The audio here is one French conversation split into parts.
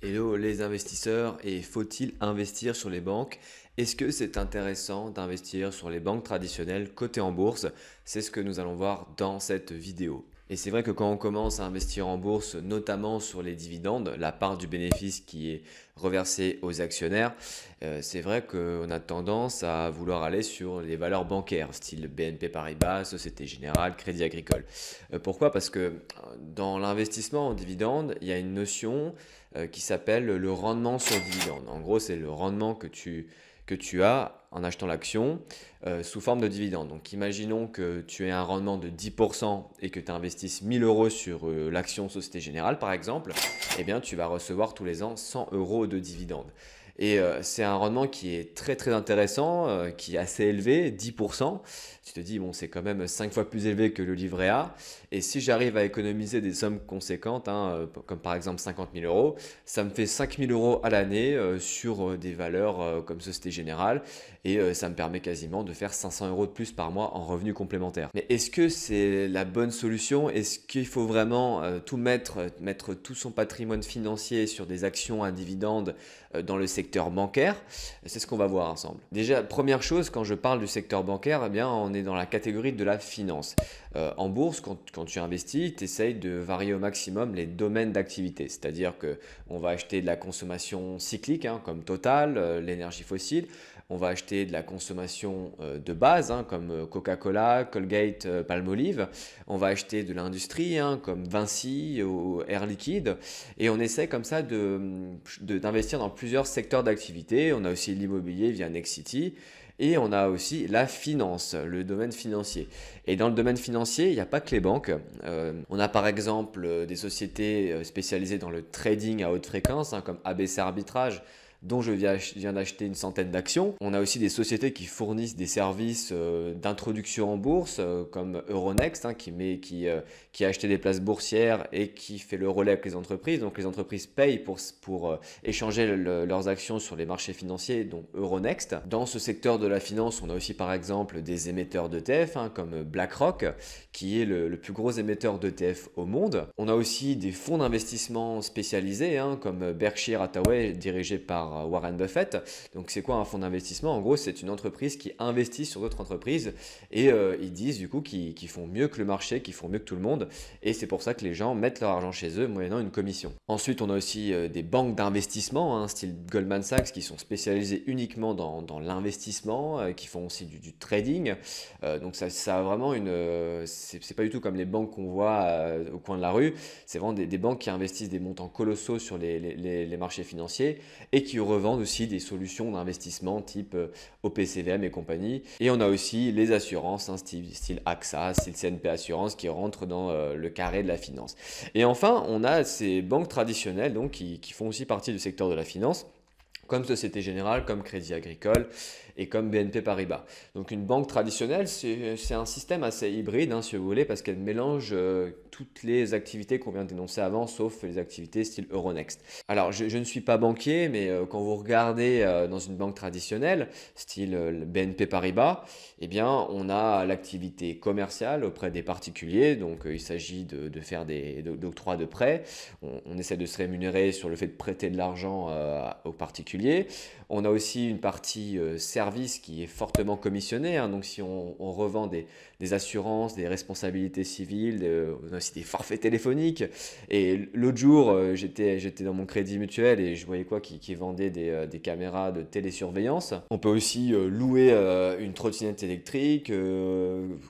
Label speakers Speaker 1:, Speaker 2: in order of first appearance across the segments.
Speaker 1: Hello les investisseurs, et faut-il investir sur les banques? Est-ce que c'est intéressant d'investir sur les banques traditionnelles cotées en bourse? C'est ce que nous allons voir dans cette vidéo. Et c'est vrai que quand on commence à investir en bourse, notamment sur les dividendes, la part du bénéfice qui est reversée aux actionnaires, c'est vrai qu'on a tendance à vouloir aller sur les valeurs bancaires, style BNP Paribas, Société Générale, Crédit Agricole. Pourquoi? Parce que dans l'investissement en dividendes, il y a une notion qui s'appelle le rendement sur dividende. En gros, c'est le rendement que tu as en achetant l'action sous forme de dividende. Donc imaginons que tu aies un rendement de 10% et que tu investisses 1000 euros sur l'action Société Générale par exemple, eh bien tu vas recevoir tous les ans 100 euros de dividende. Et c'est un rendement qui est très très intéressant, qui est assez élevé, 10%. Tu te dis, bon, c'est quand même 5 fois plus élevé que le livret A. Et si j'arrive à économiser des sommes conséquentes, hein, comme par exemple 50 000 euros, ça me fait 5 000 euros à l'année sur des valeurs comme Société Générale. Et ça me permet quasiment de faire 500 euros de plus par mois en revenus complémentaires. Mais est-ce que c'est la bonne solution? Est-ce qu'il faut vraiment tout mettre tout son patrimoine financier sur des actions à dividendes dans le secteur bancaire? C'est ce qu'on va voir ensemble. Déjà, première chose, quand je parle du secteur bancaire, eh bien, on est dans la catégorie de la finance. En bourse, quand tu investis, tu essayes de varier au maximum les domaines d'activité. C'est-à-dire qu'on va acheter de la consommation cyclique, hein, comme Total, l'énergie fossile. On va acheter de la consommation de base, hein, comme Coca-Cola, Colgate, Palmolive. On va acheter de l'industrie, hein, comme Vinci ou Air Liquide. Et on essaie comme ça d'investir dans plusieurs secteurs d'activité. On a aussi l'immobilier via Nexity. Et on a aussi la finance, le domaine financier. Et dans le domaine financier, il n'y a pas que les banques. On a par exemple des sociétés spécialisées dans le trading à haute fréquence, hein, comme ABC Arbitrage, dont je viens d'acheter une centaine d'actions. On a aussi des sociétés qui fournissent des services d'introduction en bourse, comme Euronext, hein, qui a acheté des places boursières et qui fait le relais avec les entreprises. Donc les entreprises payent pour échanger leurs actions sur les marchés financiers, donc Euronext. Dans ce secteur de la finance, on a aussi par exemple des émetteurs d'ETF, hein, comme BlackRock, qui est le plus gros émetteur d'ETF au monde. On a aussi des fonds d'investissement spécialisés, hein, comme Berkshire Hathaway, dirigé par Warren Buffett. Donc c'est quoi un fonds d'investissement? En gros, c'est une entreprise qui investit sur d'autres entreprises et ils disent du coup qu'ils font mieux que le marché, qu'ils font mieux que tout le monde, et c'est pour ça que les gens mettent leur argent chez eux moyennant une commission. Ensuite, on a aussi des banques d'investissement, hein, style Goldman Sachs, qui sont spécialisées uniquement dans l'investissement, qui font aussi du trading. Donc ça a vraiment c'est pas du tout comme les banques qu'on voit au coin de la rue. C'est vraiment des banques qui investissent des montants colossaux sur les marchés financiers et qui revendent aussi des solutions d'investissement type OPCVM et compagnie. Et on a aussi les assurances, hein, style AXA, style CNP Assurance, qui rentrent dans le carré de la finance. Et enfin, on a ces banques traditionnelles donc, qui font aussi partie du secteur de la finance, comme Société Générale, comme Crédit Agricole et comme BNP Paribas. Donc une banque traditionnelle, c'est un système assez hybride, hein, si vous voulez, parce qu'elle mélange toutes les activités qu'on vient d'énoncer avant, sauf les activités style Euronext. Alors je ne suis pas banquier, mais quand vous regardez dans une banque traditionnelle, style BNP Paribas, eh bien on a l'activité commerciale auprès des particuliers, donc il s'agit de faire d'octroi de prêts. On essaie de se rémunérer sur le fait de prêter de l'argent aux particuliers. On a aussi une partie service qui est fortement commissionnée, hein. Donc si on revend des assurances, des responsabilités civiles, on a aussi des forfaits téléphoniques. Et l'autre jour, j'étais dans mon crédit mutuel et je voyais quoi qui vendait des caméras de télésurveillance. On peut aussi louer une trottinette électrique,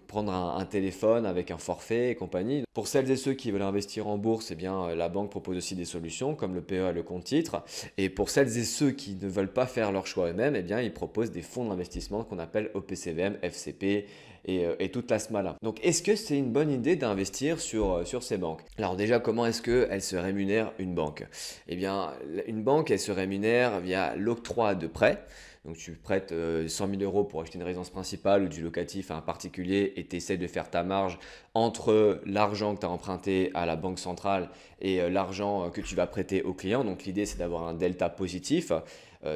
Speaker 1: prendre un téléphone avec un forfait et compagnie. Pour celles et ceux qui veulent investir en bourse, eh bien, la banque propose aussi des solutions comme le PEA et le compte titre. Et pour celles et ceux qui ne veulent pas faire leur choix eux-mêmes, eh bien, ils proposent des fonds d'investissement qu'on appelle OPCVM, FCP et toute la smala. Donc, est-ce que c'est une bonne idée d'investir sur ces banques? Alors déjà, comment est-ce qu'elle se rémunère une banque? Eh bien, une banque, elle se rémunère via l'octroi de prêts. Donc tu prêtes 100 000 euros pour acheter une résidence principale ou du locatif à un particulier et tu essaies de faire ta marge entre l'argent que tu as emprunté à la banque centrale et l'argent que tu vas prêter au client. Donc l'idée c'est d'avoir un delta positif.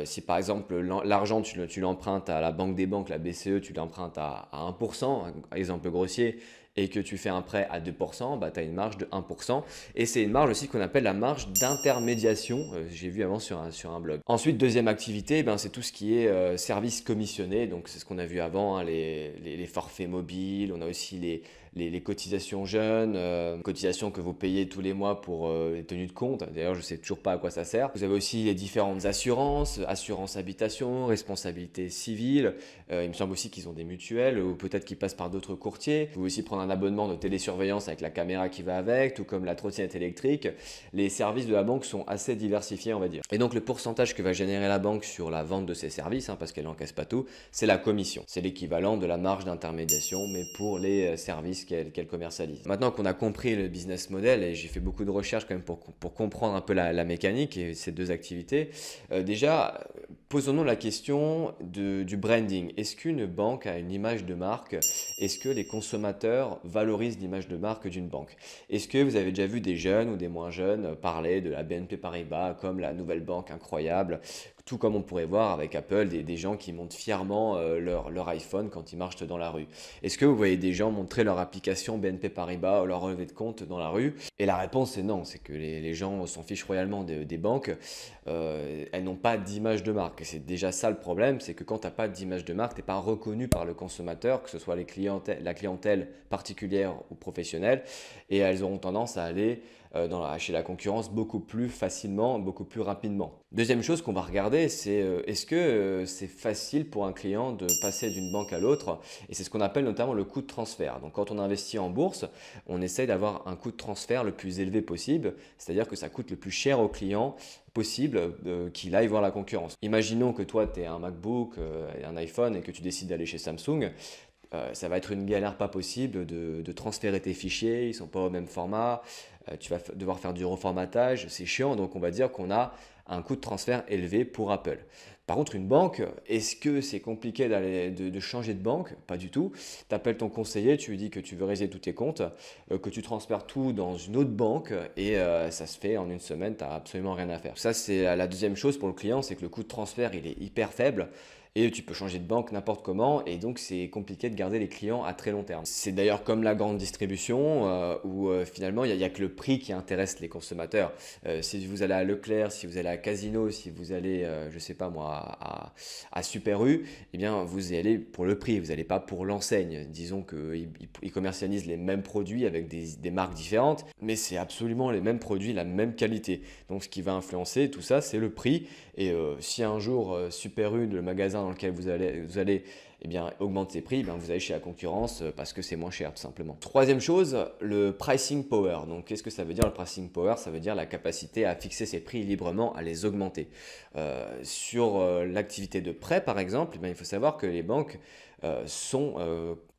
Speaker 1: Si par exemple l'argent tu l'empruntes à la banque des banques, la BCE, tu l'empruntes à 1%, exemple grossier, et que tu fais un prêt à 2%, bah, tu as une marge de 1%. Et c'est une marge aussi qu'on appelle la marge d'intermédiation, j'ai vu avant sur un blog. Ensuite, deuxième activité, ben, c'est tout ce qui est services commissionnés. Donc c'est ce qu'on a vu avant, hein, les forfaits mobiles, on a aussi les cotisations jeunes, cotisations que vous payez tous les mois pour les tenues de compte. D'ailleurs, je ne sais toujours pas à quoi ça sert. Vous avez aussi les différentes assurances, assurance habitation, responsabilité civile. Il me semble aussi qu'ils ont des mutuelles ou peut-être qu'ils passent par d'autres courtiers. Vous pouvez aussi prendre un abonnement de télésurveillance avec la caméra qui va avec, tout comme la trottinette électrique. Les services de la banque sont assez diversifiés, on va dire. Et donc le pourcentage que va générer la banque sur la vente de ses services, hein, parce qu'elle n'encaisse pas tout, c'est la commission. C'est l'équivalent de la marge d'intermédiation, mais pour les services qu'elle commercialise. Maintenant qu'on a compris le business model, et j'ai fait beaucoup de recherches quand même pour comprendre un peu la mécanique et ces deux activités, déjà, posons-nous la question du branding. Est-ce qu'une banque a une image de marque? Est-ce que les consommateurs valorisent l'image de marque d'une banque? Est-ce que vous avez déjà vu des jeunes ou des moins jeunes parler de la BNP Paribas comme la nouvelle banque incroyable? Tout comme on pourrait voir avec Apple, des gens qui montent fièrement leur iPhone quand ils marchent dans la rue. Est-ce que vous voyez des gens montrer leur application BNP Paribas ou leur relevé de compte dans la rue? Et la réponse est non, c'est que les gens s'en fichent royalement des banques. Elles n'ont pas d'image de marque. Et c'est déjà ça le problème, c'est que quand tu n'as pas d'image de marque, tu n'es pas reconnu par le consommateur, que ce soit la clientèle particulière ou professionnelle, et elles auront tendance à aller chez la concurrence beaucoup plus facilement, beaucoup plus rapidement. Deuxième chose qu'on va regarder, c'est est-ce que c'est facile pour un client de passer d'une banque à l'autre? Et c'est ce qu'on appelle notamment le coût de transfert. Donc quand on investit en bourse, on essaye d'avoir un coût de transfert le plus élevé possible, c'est-à-dire que ça coûte le plus cher au client possible qu'il aille voir la concurrence. Imaginons que toi, tu es un MacBook et un iPhone et que tu décides d'aller chez Samsung. Ça va être une galère pas possible de transférer tes fichiers, ils ne sont pas au même format, tu vas devoir faire du reformatage, c'est chiant, donc on va dire qu'on a un coût de transfert élevé pour Apple. Par contre, une banque, est-ce que c'est compliqué de changer de banque? Pas du tout. Tu appelles ton conseiller, tu lui dis que tu veux résilier tous tes comptes, que tu transfères tout dans une autre banque et ça se fait en une semaine, tu n'as absolument rien à faire. Ça, c'est la deuxième chose pour le client, c'est que le coût de transfert, il est hyper faible. Et tu peux changer de banque n'importe comment et donc c'est compliqué de garder les clients à très long terme. C'est d'ailleurs comme la grande distribution où finalement il n'y a que le prix qui intéresse les consommateurs. Si vous allez à Leclerc, si vous allez à Casino, si vous allez, je sais pas moi, à Super U, eh bien vous y allez pour le prix, vous n'allez pas pour l'enseigne. Disons qu'ils commercialisent les mêmes produits avec des marques différentes, mais c'est absolument les mêmes produits, la même qualité. Donc ce qui va influencer tout ça, c'est le prix. Et si un jour Super U, le magasin dans lequel vous allez eh bien, augmente ses prix, vous allez chez la concurrence parce que c'est moins cher tout simplement. Troisième chose, le pricing power. Donc qu'est-ce que ça veut dire le pricing power? Ça veut dire la capacité à fixer ses prix librement, à les augmenter. Sur l'activité de prêt par exemple, il faut savoir que les banques sont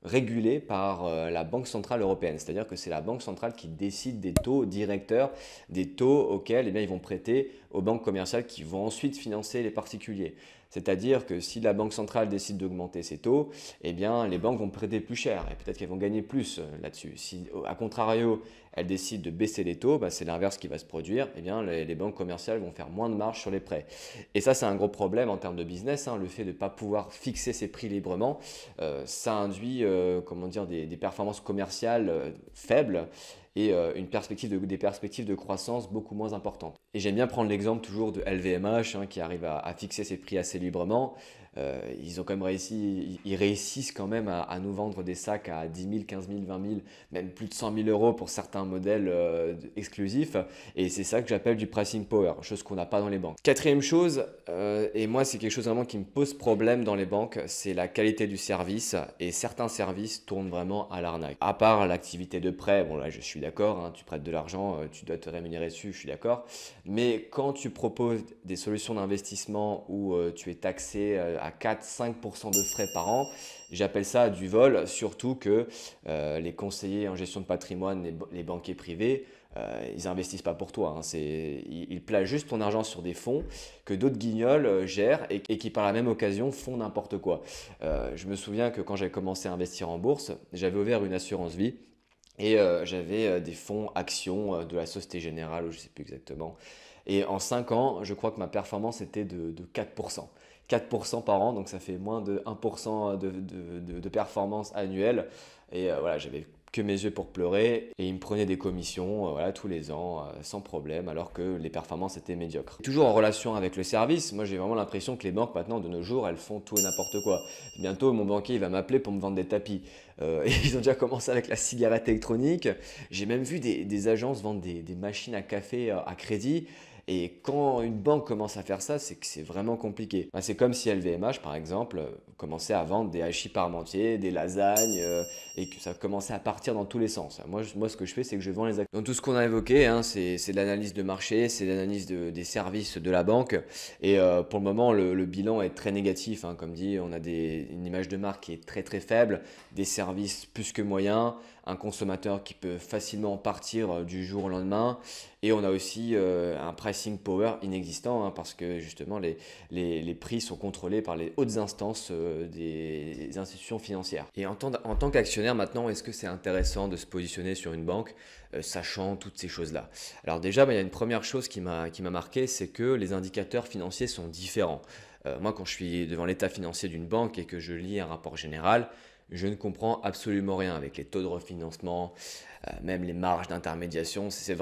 Speaker 1: régulées par la Banque Centrale Européenne. C'est-à-dire que c'est la Banque Centrale qui décide des taux directeurs, des taux auxquels ils vont prêter aux banques commerciales qui vont ensuite financer les particuliers. C'est-à-dire que si la Banque Centrale décide d'augmenter ses taux, eh bien, les banques vont prêter plus cher et peut-être qu'elles vont gagner plus là-dessus. Si, à contrario, elles décident de baisser les taux, c'est l'inverse qui va se produire. Eh bien, les banques commerciales vont faire moins de marge sur les prêts. Et ça, c'est un gros problème en termes de business. Le fait de ne pas pouvoir fixer ses prix librement, ça induit des performances commerciales faibles et des perspectives de croissance beaucoup moins importantes. Et j'aime bien prendre l'exemple toujours de LVMH qui arrive à fixer ses prix assez librement. Ils ont quand même réussi, ils réussissent quand même à nous vendre des sacs à 10 000, 15 000, 20 000, même plus de 100 000 euros pour certains modèles exclusifs. Et c'est ça que j'appelle du pricing power, chose qu'on n'a pas dans les banques. Quatrième chose, et moi c'est quelque chose vraiment qui me pose problème dans les banques, c'est la qualité du service. Et certains services tournent vraiment à l'arnaque. À part l'activité de prêt, bon là je suis d'accord, tu prêtes de l'argent, tu dois te rémunérer dessus, je suis d'accord. Mais quand tu proposes des solutions d'investissement où tu es taxé à 4-5% de frais par an, j'appelle ça du vol, surtout que les conseillers en gestion de patrimoine, les banquiers privés, ils n'investissent pas pour toi. Ils placent juste ton argent sur des fonds que d'autres guignols gèrent et qui par la même occasion font n'importe quoi. Je me souviens que quand j'ai commencé à investir en bourse, j'avais ouvert une assurance vie. Et j'avais des fonds actions de la Société Générale, ou je ne sais plus exactement. Et en 5 ans, je crois que ma performance était de 4%. 4% par an, donc ça fait moins de 1% de performance annuelle. Et voilà, j'avais que mes yeux pour pleurer et ils me prenaient des commissions voilà, tous les ans sans problème alors que les performances étaient médiocres. Toujours en relation avec le service, moi j'ai vraiment l'impression que les banques maintenant de nos jours elles font tout et n'importe quoi. Bientôt mon banquier il va m'appeler pour me vendre des tapis. Et ils ont déjà commencé avec la cigarette électronique. J'ai même vu des agences vendre des machines à café à crédit. Et quand une banque commence à faire ça, c'est que c'est vraiment compliqué. C'est comme si LVMH, par exemple, commençait à vendre des hachis parmentiers, des lasagnes, et que ça commençait à partir dans tous les sens. Moi ce que je fais, c'est que je vends les actions. Donc tout ce qu'on a évoqué, hein, c'est de l'analyse de marché, c'est l'analyse des services de la banque. Et pour le moment, le bilan est très négatif. Hein. Comme dit, on a une image de marque qui est très très faible, des services plus que moyens, un consommateur qui peut facilement partir du jour au lendemain. Et on a aussi un pricing power inexistant hein, parce que justement les prix sont contrôlés par les hautes instances des institutions financières. Et en tant qu'actionnaire maintenant, est-ce que c'est intéressant de se positionner sur une banque sachant toutes ces choses-là? Alors déjà, il y a une première chose qui m'a marqué, c'est que les indicateurs financiers sont différents. Moi, quand je suis devant l'état financier d'une banque et que je lis un rapport général, je ne comprends absolument rien avec les taux de refinancement, même les marges d'intermédiation. C'est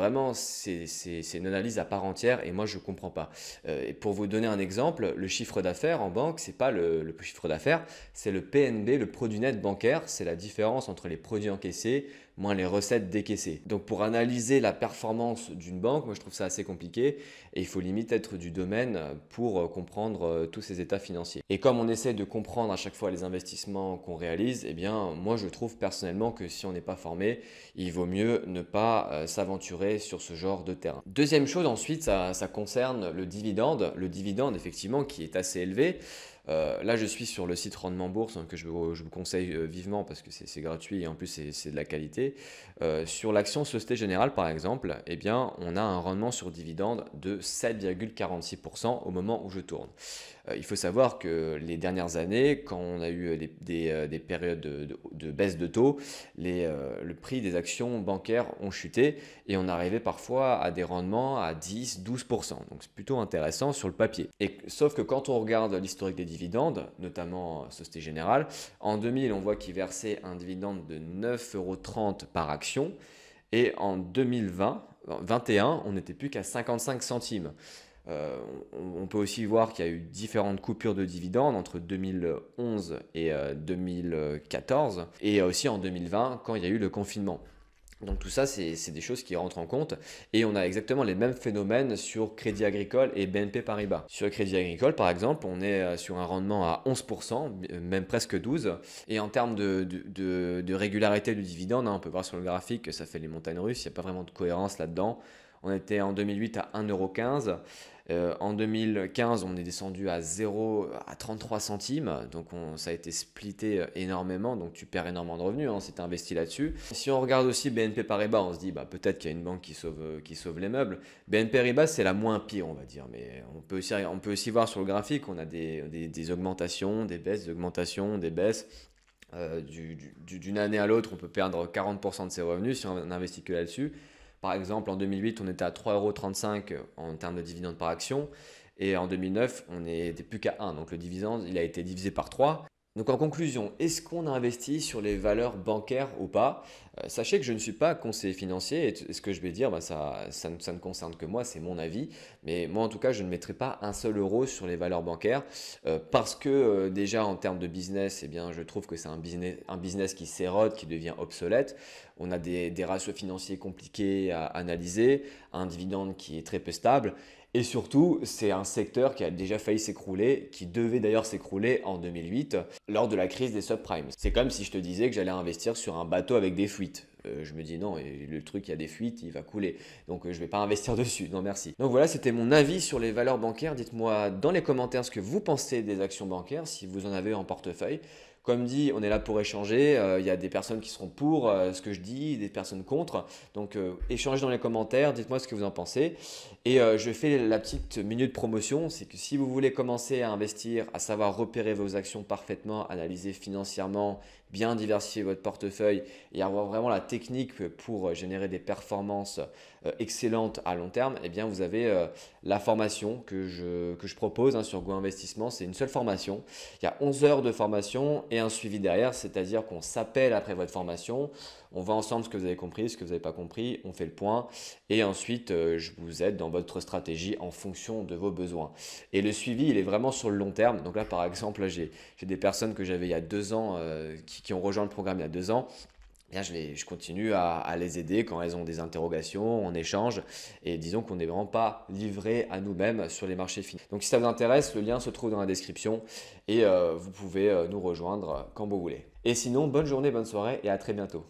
Speaker 1: une analyse à part entière et moi je ne comprends pas. Et pour vous donner un exemple, le chiffre d'affaires en banque, ce n'est pas le chiffre d'affaires, c'est le PNB, le produit net bancaire. C'est la différence entre les produits encaissés moins les recettes décaissées. Donc pour analyser la performance d'une banque, moi je trouve ça assez compliqué et il faut limite être du domaine pour comprendre tous ces états financiers. Et comme on essaie de comprendre à chaque fois les investissements qu'on réalise, eh bien moi je trouve personnellement que si on n'est pas formé, il vaut mieux ne pas s'aventurer sur ce genre de terrain. Deuxième chose ensuite, ça concerne le dividende. Le dividende effectivement qui est assez élevé. Là, je suis sur le site Rendement Bourse hein, que je vous conseille vivement parce que c'est gratuit et en plus c'est de la qualité. Sur l'action Société Générale par exemple, eh bien, on a un rendement sur dividende de 7,46% au moment où je tourne. Il faut savoir que les dernières années, quand on a eu des périodes de baisse de taux, le prix des actions bancaires ont chuté et on arrivait parfois à des rendements à 10-12%. Donc c'est plutôt intéressant sur le papier. Sauf que quand on regarde l'historique des dividendes, notamment Société Générale, en 2000, on voit qu'ils versaient un dividende de 9,30 € par action et en 2021, on n'était plus qu'à 55 centimes. On peut aussi voir qu'il y a eu différentes coupures de dividendes entre 2011 et 2014 et aussi en 2020 quand il y a eu le confinement. Donc tout ça, c'est des choses qui rentrent en compte et on a exactement les mêmes phénomènes sur Crédit Agricole et BNP Paribas. Sur Crédit Agricole, par exemple, on est sur un rendement à 11%, même presque 12%. Et en termes de régularité du dividende, hein, on peut voir sur le graphique que ça fait les montagnes russes, il n'y a pas vraiment de cohérence là-dedans. On était en 2008 à 1,15 €. En 2015, on est descendu à 33 centimes. Donc ça a été splitté énormément. Donc tu perds énormément de revenus hein, si tu investis là-dessus. Si on regarde aussi BNP Paribas, on se dit peut-être qu'il y a une banque qui sauve les meubles. BNP Paribas, c'est la moins pire, on va dire. Mais on peut aussi voir sur le graphique, on a des augmentations, des baisses, des baisses. D'une année à l'autre, on peut perdre 40% de ses revenus si on n'investit que là-dessus. Par exemple, en 2008, on était à 3,35 € en termes de dividende par action. Et en 2009, on n'était plus qu'à 1. Donc le dividende, il a été divisé par 3. Donc en conclusion, est-ce qu'on investit sur les valeurs bancaires ou pas? Sachez que je ne suis pas conseiller financier et ce que je vais dire, ça ne concerne que moi, c'est mon avis. Mais moi en tout cas, je ne mettrai pas un seul euro sur les valeurs bancaires parce que déjà en termes de business, eh bien, je trouve que c'est un business qui s'érode, qui devient obsolète. On a des ratios financiers compliqués à analyser, un dividende qui est très peu stable. Et surtout, c'est un secteur qui a déjà failli s'écrouler, qui devait d'ailleurs s'écrouler en 2008 lors de la crise des subprimes. C'est comme si je te disais que j'allais investir sur un bateau avec des fuites. Je me dis non, le truc, il y a des fuites, il va couler. Donc je ne vais pas investir dessus, non merci. Donc voilà, c'était mon avis sur les valeurs bancaires. Dites-moi dans les commentaires ce que vous pensez des actions bancaires, si vous en avez en portefeuille. Comme dit, on est là pour échanger. Il y a des personnes qui seront pour ce que je dis, des personnes contre. Donc, échangez dans les commentaires, dites-moi ce que vous en pensez. Et je fais la petite minute promotion. C'est que si vous voulez commencer à investir, à savoir repérer vos actions parfaitement, analyser financièrement bien diversifier votre portefeuille et avoir vraiment la technique pour générer des performances excellentes à long terme, eh bien vous avez la formation que je propose sur Go Investissement. C'est une seule formation. Il y a 11 heures de formation et un suivi derrière, c'est-à-dire qu'on s'appelle après votre formation, on voit ensemble ce que vous avez compris, ce que vous n'avez pas compris, on fait le point et ensuite je vous aide dans votre stratégie en fonction de vos besoins. Et le suivi, il est vraiment sur le long terme. Donc là, par exemple, j'ai des personnes que j'avais il y a 2 ans qui ont rejoint le programme il y a 2 ans. Bien, je continue à les aider quand elles ont des interrogations, on échange et disons qu'on n'est vraiment pas livré à nous-mêmes sur les marchés financiers. Donc si ça vous intéresse, le lien se trouve dans la description et vous pouvez nous rejoindre quand vous voulez. Et sinon, bonne journée, bonne soirée et à très bientôt.